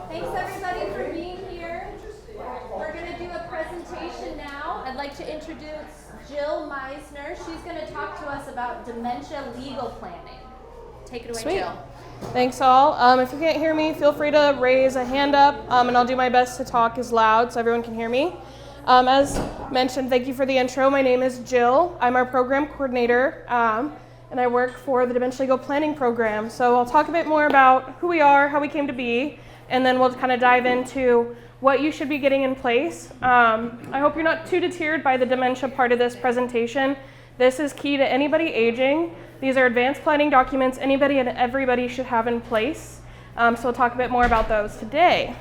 Thanks everybody for being here. We're going to do a presentation now. I'd like to introduce Jill Meisner. She's going to talk to us about dementia legal planning. Take it away, Sweet. Jill. Thanks all. If you can't hear me, feel free to raise a hand up, and I'll do my best to talk as loud so everyone can hear me. As mentioned, thank you for the intro. My name is Jill. I'm our program coordinator, and I work for the Dementia Legal Planning Program. So I'll talk a bit more about who we are, how we came to be, and then we'll kind of dive into what you should be getting in place. I hope you're not too deterred by the dementia part of this presentation. This is key to anybody aging. These are advanced planning documents anybody and everybody should have in place. So we'll talk a bit more about those today.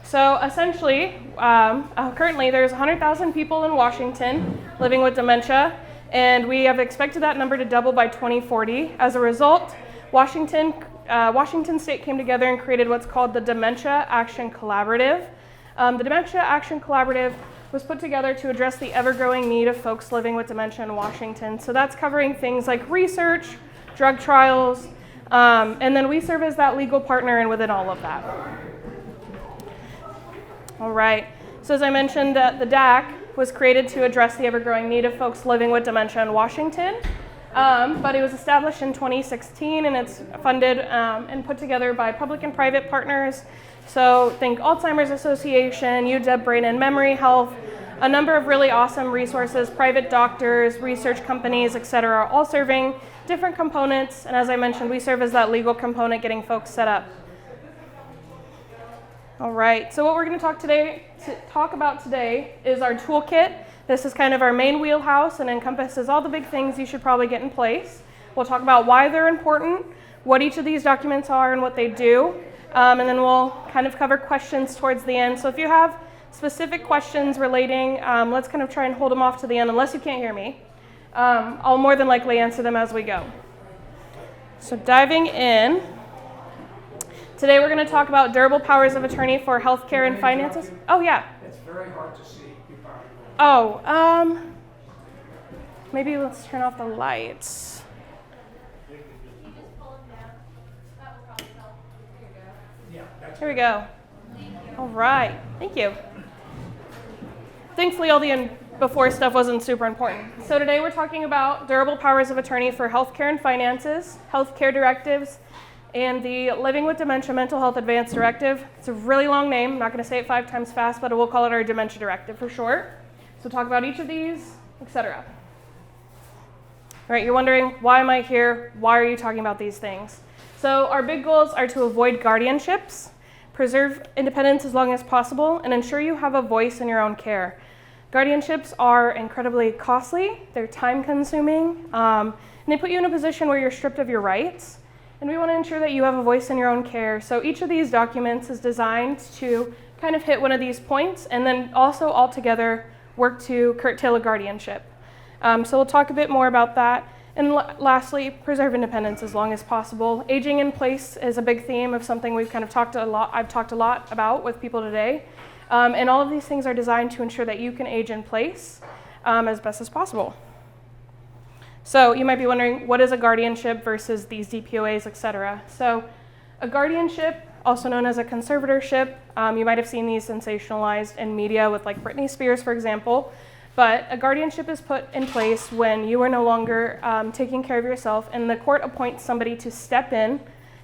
So essentially, currently there's 100,000 people in Washington living with dementia, and we have expected that number to double by 2040. As a result, Washington State came together and created what's called the Dementia Action Collaborative. The Dementia Action Collaborative was put together to address the ever-growing need of folks living with dementia in Washington. So that's covering things like research, drug trials, and then we serve as that legal partner and within all of that. All right, so as I mentioned, the DAC was created to address the ever-growing need of folks living with dementia in Washington, but it was established in 2016, and it's funded and put together by public and private partners. So think Alzheimer's Association, UW Brain and Memory Health, a number of really awesome resources, private doctors, research companies, et cetera, all serving different components. And as I mentioned, we serve as that legal component getting folks set up. All right, so what we're going to talk about today is our toolkit. This is kind of our main wheelhouse and encompasses all the big things you should probably get in place. We'll talk about why they're important, what each of these documents are and what they do, and then we'll kind of cover questions towards the end. So if you have specific questions relating, let's kind of try and hold them off to the end, unless you can't hear me. I'll more than likely answer them as we go. So diving in. Today we're going to talk about durable powers of attorney for healthcare and finances. Oh, yeah. It's very hard to see. Oh, maybe let's turn off the lights. Here we go. All right, thank you. Thankfully, all the before stuff wasn't super important. So today we're talking about durable powers of attorney for healthcare and finances, healthcare directives, and the Living with Dementia Mental Health Advanced Directive. It's a really long name. I'm not going to say it 5 times fast, but we'll call it our Dementia Directive for short. So talk about each of these, etc. All right, you're wondering, why am I here? Why are you talking about these things? So our big goals are to avoid guardianships, preserve independence as long as possible, and ensure you have a voice in your own care. Guardianships are incredibly costly, they're time-consuming, and they put you in a position where you're stripped of your rights. And we want to ensure that you have a voice in your own care. So each of these documents is designed to kind of hit one of these points and then also all together work to curtail a guardianship. So we'll talk a bit more about that. And lastly, preserve independence as long as possible. Aging in place is a big theme of something we've kind of I've talked a lot about with people today. And all of these things are designed to ensure that you can age in place as best as possible. So you might be wondering, what is a guardianship versus these DPOAs, et cetera? So a guardianship, also known as a conservatorship, you might have seen these sensationalized in media with like Britney Spears, for example. But a guardianship is put in place when you are no longer taking care of yourself and the court appoints somebody to step in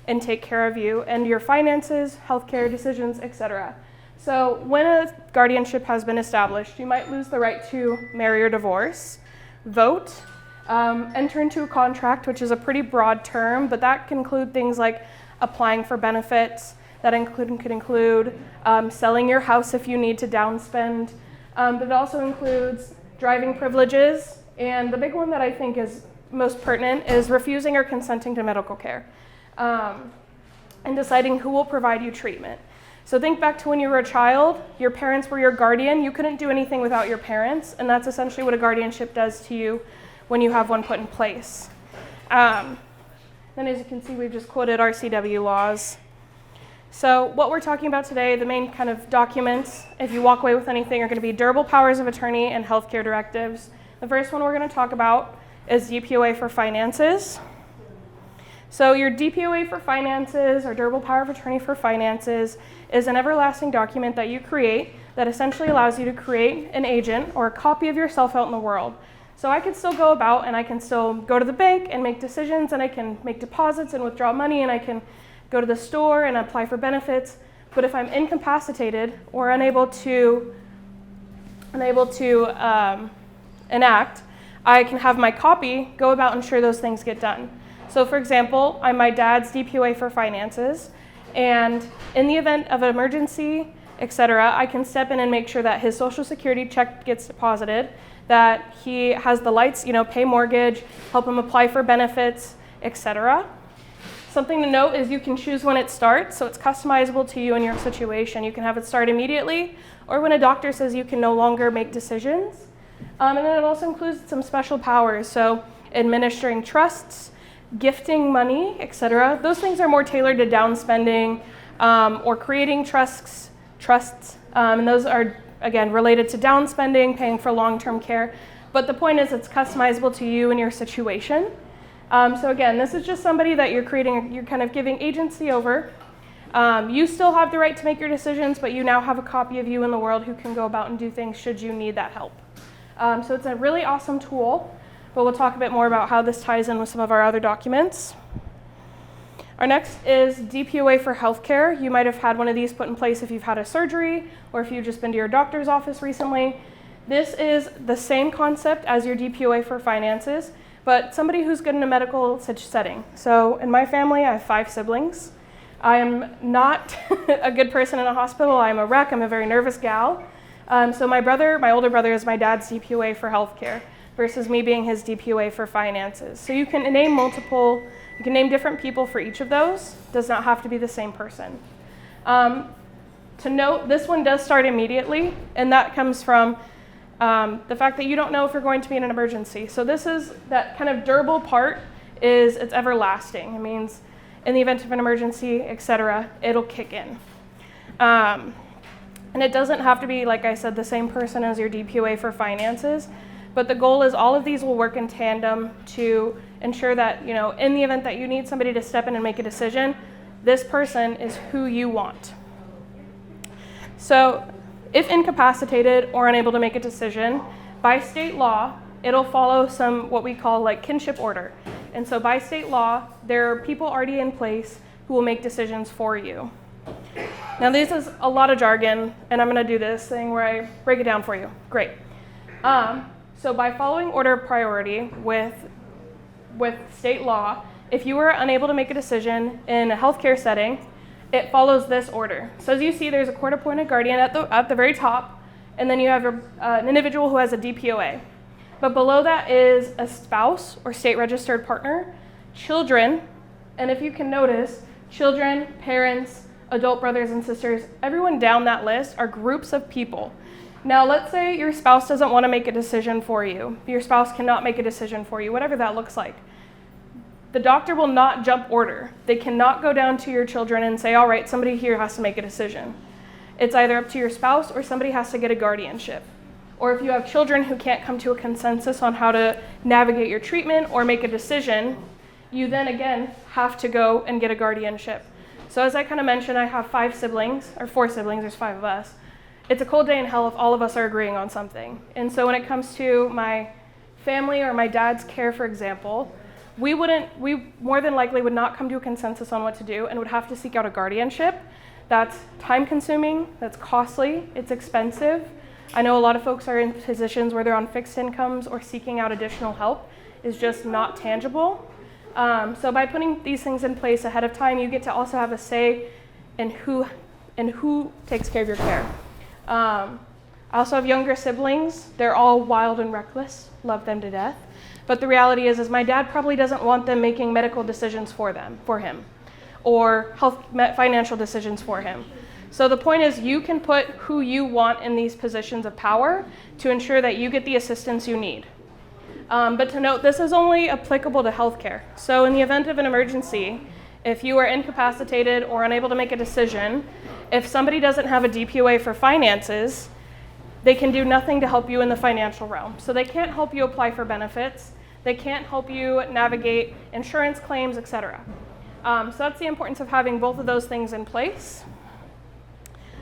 and take care of you and your finances, healthcare decisions, et cetera. So when a guardianship has been established, you might lose the right to marry or divorce, vote, enter into a contract, which is a pretty broad term, but that can include things like applying for benefits. That could include selling your house if you need to downspend. But it also includes driving privileges. And the big one that I think is most pertinent is refusing or consenting to medical care and deciding who will provide you treatment. So think back to when you were a child, your parents were your guardian. You couldn't do anything without your parents, and that's essentially what a guardianship does to you when you have one put in place. Then as you can see, we've just quoted RCW laws. So what we're talking about today, the main kind of documents, if you walk away with anything, are going to be durable powers of attorney and healthcare directives. The first one we're going to talk about is DPOA for finances. So your DPOA for finances, or durable power of attorney for finances, is an everlasting document that you create that essentially allows you to create an agent or a copy of yourself out in the world. So I can still go about and I can still go to the bank and make decisions, and I can make deposits and withdraw money, and I can go to the store and apply for benefits. But if I'm incapacitated or unable to enact, I can have my copy go about and ensure those things get done. So for example, I'm my dad's DPOA for finances, and in the event of an emergency, etc., I can step in and make sure that his Social Security check gets deposited, that he has the lights, pay mortgage, help him apply for benefits, etc. Something to note is you can choose when it starts, so it's customizable to you and your situation. You can have it start immediately, or when a doctor says you can no longer make decisions. And then it also includes some special powers, so administering trusts, gifting money, etc. Those things are more tailored to down spending or creating trusts, and those are, again, related to down spending, paying for long-term care. But the point is it's customizable to you and your situation. So again, this is just somebody that you're kind of giving agency over. You still have the right to make your decisions, but you now have a copy of you in the world who can go about and do things should you need that help. So it's a really awesome tool, but we'll talk a bit more about how this ties in with some of our other documents. Our next is DPOA for healthcare. You might have had one of these put in place if you've had a surgery or if you've just been to your doctor's office recently. This is the same concept as your DPOA for finances, but somebody who's good in a medical setting. So in my family, I have 5 siblings. I am not a good person in a hospital. I'm a wreck. I'm a very nervous gal. So my older brother is my dad's DPOA for healthcare versus me being his DPOA for finances. So you can name different people for each of those. Does not have to be the same person. To note, this one does start immediately, and that comes from the fact that you don't know if you're going to be in an emergency. So this is that kind of durable part it's everlasting. It means in the event of an emergency, etc., it'll kick in. And it doesn't have to be, like I said, the same person as your DPOA for finances, but the goal is all of these will work in tandem to ensure that, in the event that you need somebody to step in and make a decision, this person is who you want. So if incapacitated or unable to make a decision, by state law, it'll follow some what we call kinship order. And so by state law, there are people already in place who will make decisions for you. Now this is a lot of jargon, and I'm going to do this thing where I break it down for you. Great. So by following order of priority with state law, if you are unable to make a decision in a healthcare setting, it follows this order. So as you see, there's a court-appointed guardian at the very top, and then you have an individual who has a DPOA. But below that is a spouse or state-registered partner, children, and if you can notice, children, parents, adult brothers and sisters, everyone down that list are groups of people. Now, let's say your spouse doesn't want to make a decision for you. Your spouse cannot make a decision for you, whatever that looks like. The doctor will not jump order. They cannot go down to your children and say, all right, somebody here has to make a decision. It's either up to your spouse or somebody has to get a guardianship. Or if you have children who can't come to a consensus on how to navigate your treatment or make a decision, you then again have to go and get a guardianship. So as I kind of mentioned, I have 4 siblings, there's 5 of us. It's a cold day in hell if all of us are agreeing on something. And so when it comes to my family or my dad's care, for example, we more than likely would not come to a consensus on what to do and would have to seek out a guardianship. That's time consuming, that's costly, it's expensive. I know a lot of folks are in positions where they're on fixed incomes or seeking out additional help is just not tangible. So by putting these things in place ahead of time, you get to also have a say in who takes care of your care. I also have younger siblings. They're all wild and reckless, love them to death. But the reality is my dad probably doesn't want them making medical decisions for him, or financial decisions for him. So the point is you can put who you want in these positions of power to ensure that you get the assistance you need. But to note, this is only applicable to healthcare. So in the event of an emergency, if you are incapacitated or unable to make a decision, if somebody doesn't have a DPOA for finances, they can do nothing to help you in the financial realm. So they can't help you apply for benefits. They can't help you navigate insurance claims, etc. So that's the importance of having both of those things in place.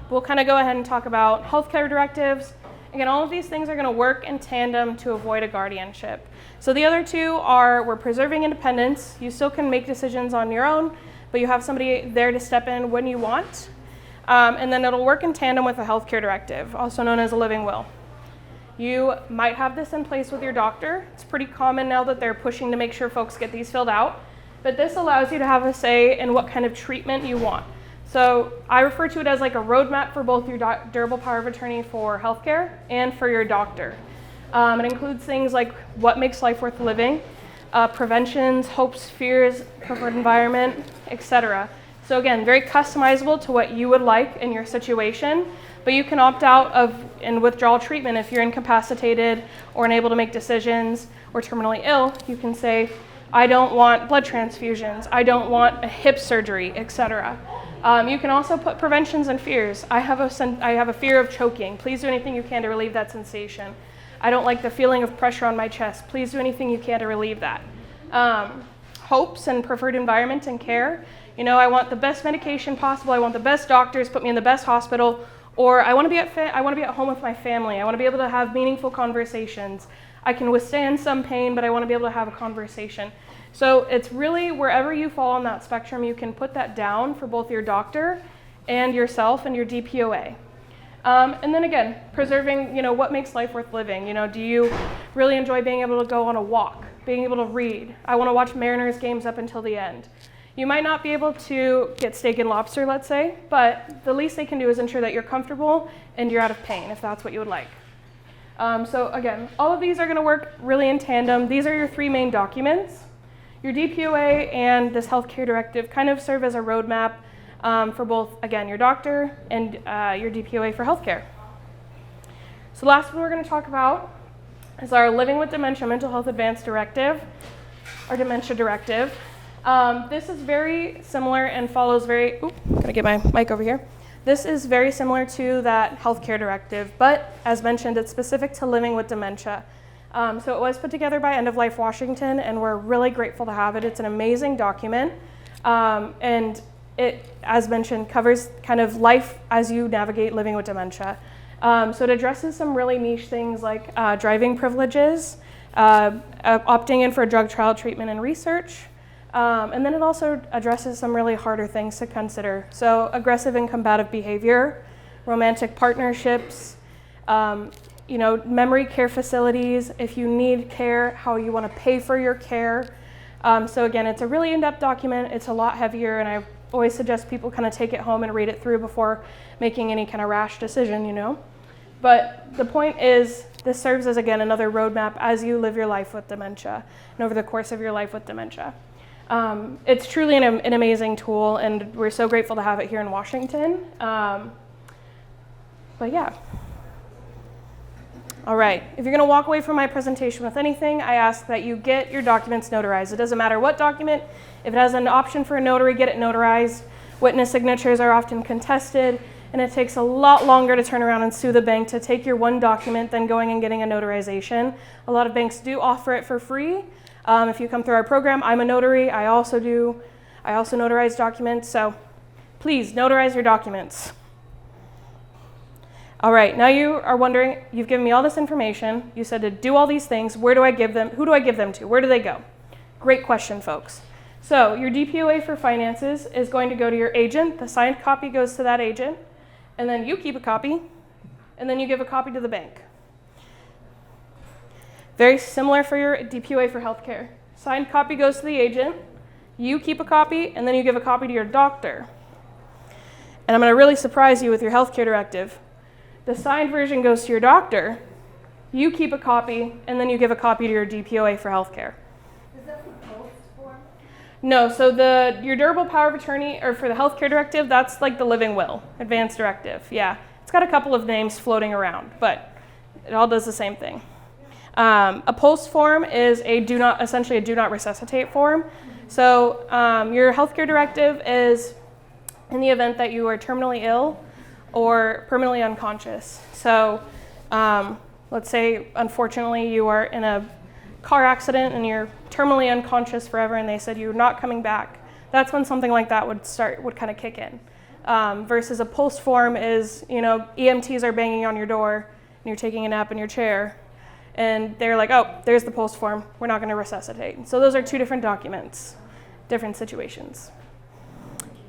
We'll kind of go ahead and talk about healthcare directives. Again, all of these things are going to work in tandem to avoid a guardianship. So the other two are we're preserving independence. You still can make decisions on your own, but you have somebody there to step in when you want. And then it'll work in tandem with a healthcare directive, also known as a living will. You might have this in place with your doctor. It's pretty common now that they're pushing to make sure folks get these filled out. But this allows you to have a say in what kind of treatment you want. So I refer to it as like a roadmap for both your durable power of attorney for healthcare and for your doctor. It includes things like what makes life worth living, preventions, hopes, fears, preferred environment, etc. So again, very customizable to what you would like in your situation, but you can opt out of and withdraw treatment if you're incapacitated or unable to make decisions or terminally ill. You can say, I don't want blood transfusions, I don't want a hip surgery, etc. You can also put preventions and fears. I have a fear of choking. Please do anything you can to relieve that sensation. I don't like the feeling of pressure on my chest. Please do anything you can to relieve that. Hopes and preferred environment and care. You know, I want the best medication possible. I want the best doctors, put me in the best hospital. Or I want to be at home with my family. I want to be able to have meaningful conversations. I can withstand some pain, but I want to be able to have a conversation. So it's really wherever you fall on that spectrum, you can put that down for both your doctor and yourself and your DPOA. And then again, preserving, what makes life worth living? Do you really enjoy being able to go on a walk, being able to read? I want to watch Mariners games up until the end. You might not be able to get steak and lobster, let's say, but the least they can do is ensure that you're comfortable and you're out of pain, if that's what you would like. So again, all of these are going to work really in tandem. These are your three main documents. Your DPOA and this healthcare directive kind of serve as a roadmap for both, again, your doctor and your DPOA for healthcare. So the last one we're going to talk about is our Living with Dementia Mental Health Advanced Directive, our Dementia Directive. This is very similar and follows gotta get my mic over here. This is very similar to that healthcare directive, but as mentioned, it's specific to living with dementia. So it was put together by End of Life Washington, and we're really grateful to have it. It's an amazing document, and it, as mentioned, covers kind of life as you navigate living with dementia. So it addresses some really niche things like driving privileges, opting in for a drug trial treatment and research, and then it also addresses some really harder things to consider. So aggressive and combative behavior, romantic partnerships, memory care facilities, if you need care, how you want to pay for your care. So again, it's a really in-depth document. It's a lot heavier, and I always suggest people kind of take it home and read it through before making any kind of rash decision, But the point is, this serves as, again, another roadmap as you live your life with dementia and over the course of your life with dementia. It's truly an amazing tool, and we're so grateful to have it here in Washington. But yeah. All right, if you're going to walk away from my presentation with anything, I ask that you get your documents notarized. It doesn't matter what document. If it has an option for a notary, get it notarized. Witness signatures are often contested, and it takes a lot longer to turn around and sue the bank to take your one document than going and getting a notarization. A lot of banks do offer it for free. If you come through our program, I'm a notary. I also notarize documents, so please notarize your documents. All right, now you are wondering, you've given me all this information. You said to do all these things. Where do I give them? Who do I give them to? Where do they go? Great question, folks. So your DPOA for finances is going to go to your agent. The signed copy goes to that agent, and then you keep a copy, and then you give a copy to the bank. Very similar for your DPOA for healthcare. Signed copy goes to the agent, you keep a copy, and then you give a copy to your doctor. And I'm going to really surprise you with your healthcare directive. The signed version goes to your doctor, you keep a copy, and then you give a copy to your DPOA for healthcare. Is that the post form? No, so your durable power of attorney, or for the healthcare directive, that's like the living will, advanced directive, yeah. It's got a couple of names floating around, but it all does the same thing. A post form is essentially a do not resuscitate form. So your healthcare directive is in the event that you are terminally ill or permanently unconscious. So let's say, unfortunately, you are in a car accident and you're terminally unconscious forever and they said you're not coming back, that's when something like that would kind of kick in. Versus a post form is, EMTs are banging on your door and you're taking a nap in your chair and they're like, oh, there's the post form, we're not going to resuscitate. So those are two different documents, different situations.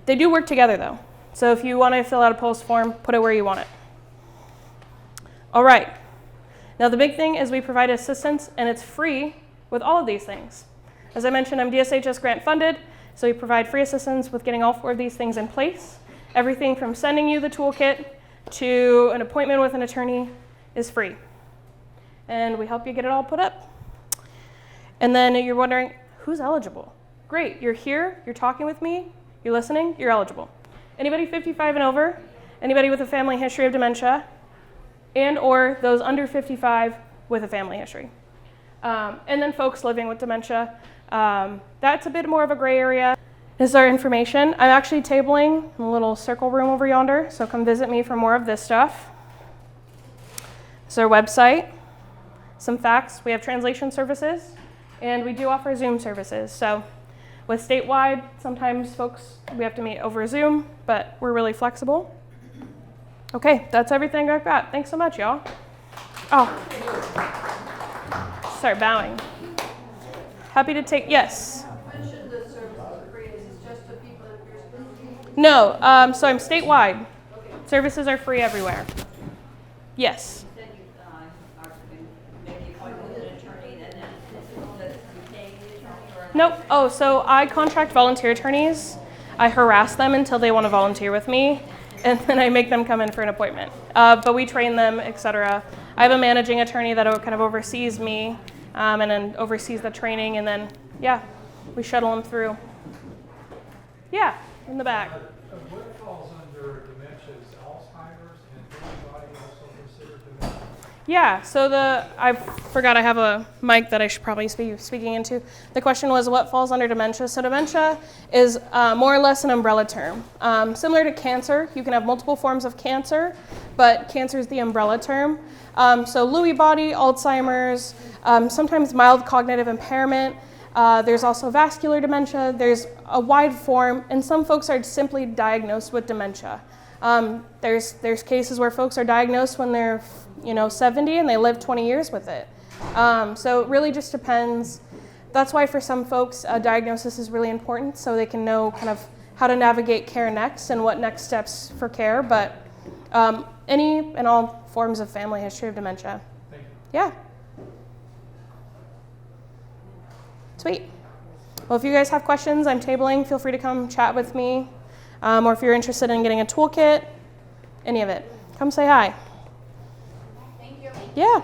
They do work together though. So if you want to fill out a post form, put it where you want it. All right. Now the big thing is we provide assistance and it's free with all of these things. As I mentioned, I'm DSHS grant funded, so we provide free assistance with getting all 4 of these things in place. Everything from sending you the toolkit to an appointment with an attorney is free. And we help you get it all put up. And then you're wondering, who's eligible? Great, you're here, you're talking with me, you're listening, you're eligible. Anybody 55 and over, anybody with a family history of dementia, and or those under 55 with a family history. And then folks living with dementia. That's a bit more of a gray area. This is our information. I'm actually tabling in a little circle room over yonder, so come visit me for more of this stuff. This is our website. Some facts, we have translation services, and we do offer Zoom services. So with statewide, sometimes folks, we have to meet over Zoom, but we're really flexible. Okay, that's everything I've got. Thanks so much, y'all. Oh, start bowing. Happy to take, yes. When should the services be free? Is it just to people that appear to be? No, so I'm statewide. Okay. Services are free everywhere. Yes. You said you are to make the appointment with an attorney, and then that you paying the attorney, or? Nope. Oh, so I contract volunteer attorneys. I harass them until they want to volunteer with me, and then I make them come in for an appointment. But we train them, etc. I have a managing attorney that kind of oversees me, and then oversees the training, and then, yeah, we shuttle them through. Yeah, in the back. What falls under dementia is Alzheimer's, and anybody also considered dementia? Yeah, so I forgot I have a mic that I should probably be speaking into. The question was what falls under dementia? So dementia is more or less an umbrella term. Similar to cancer, you can have multiple forms of cancer, but cancer is the umbrella term. So Lewy body, Alzheimer's, sometimes mild cognitive impairment. There's also vascular dementia. There's a wide form, and some folks are simply diagnosed with dementia. There's cases where folks are diagnosed when they're 70 and they live 20 years with it. So it really just depends. That's why for some folks a diagnosis is really important so they can know kind of how to navigate care next and what next steps for care. But any and all forms of family history of dementia. Thank you. Yeah. Sweet. Well, if you guys have questions, I'm tabling. Feel free to come chat with me. Or if you're interested in getting a toolkit, any of it, come say hi. Thank you. Yeah.